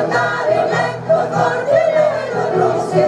guardare il letto cordiale non si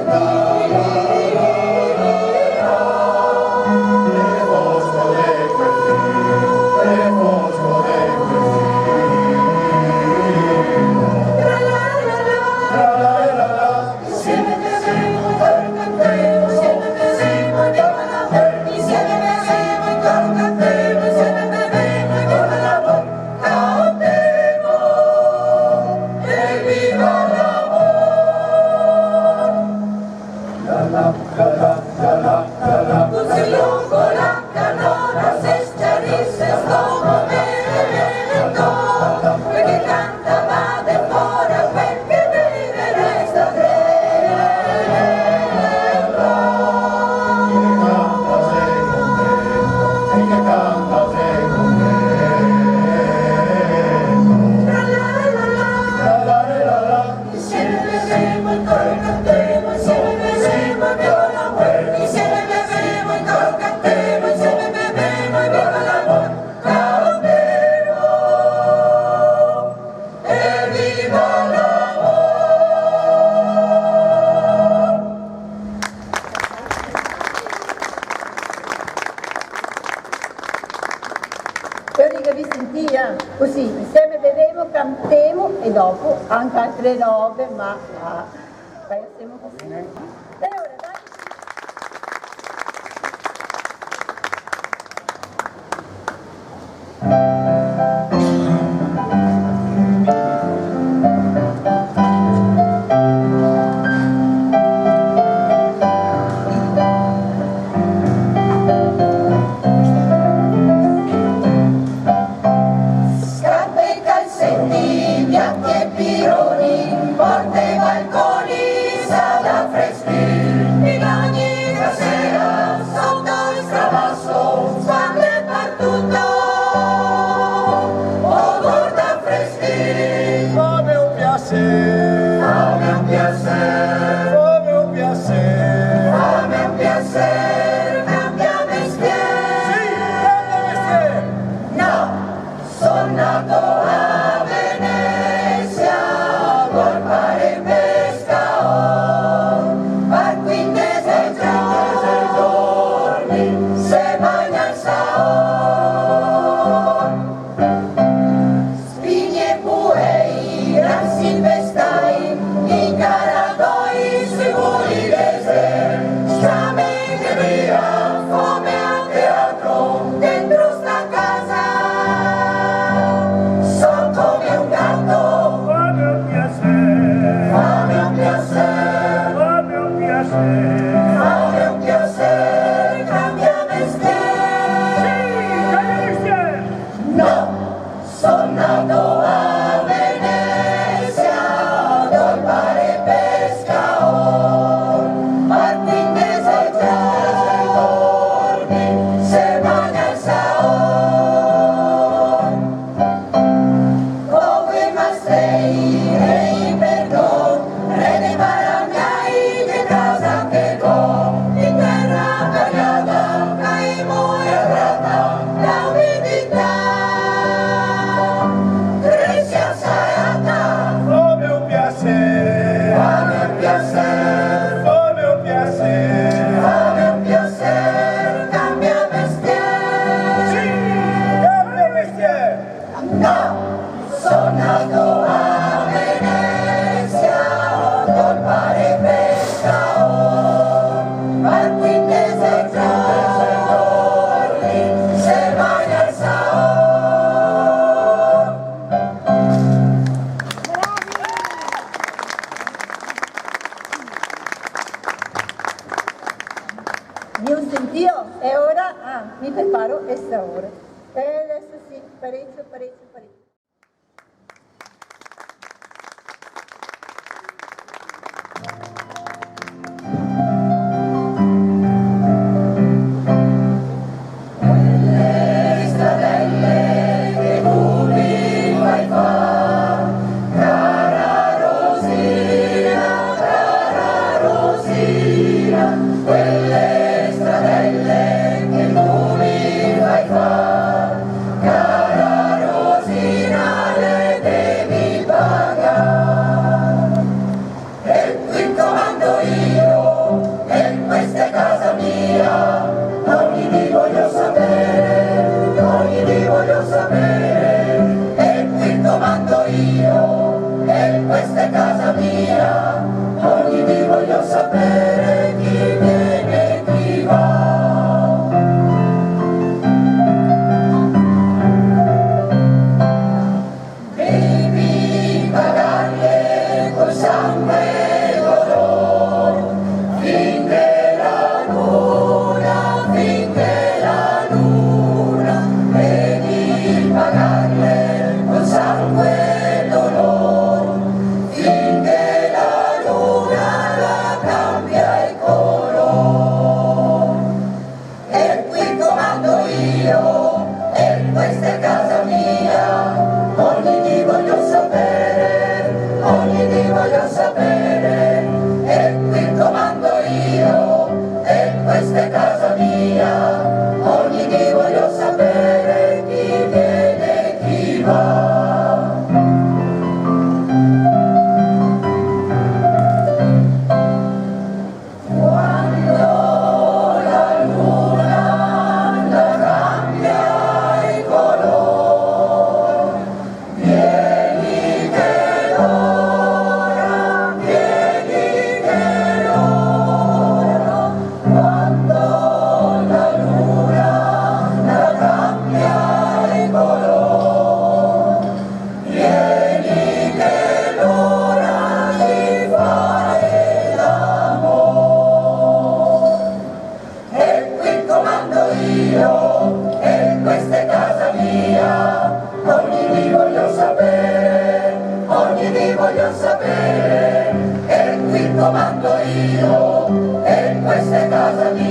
così insieme bevemo, cantemo e dopo anche altre robe, ma siamo così. E ora dai. Mi preparo e sta ora. E adesso sì, parecchio. mia, ogni dì voglio sapere chi viene e chi va. Devi pagarle col sangue e l'oro, finché la luna, devi pagarle col sangue e l'oro, finché la luna la cambia il colore. E qui comando io, e questa è casa mia, ogni dì voglio sapere, e qui comando io, e questa è casa mia, ogni dì voglio sapere chi viene e chi va. Quando la luna la cambia il colore, vieni che l'ora, quando la luna la cambia il colore, vieni che l'ora di fare l'amore. E qui comando io, e questa è casa mia, ogni dì voglio sapere, e qui comando io, e questa è casa mia.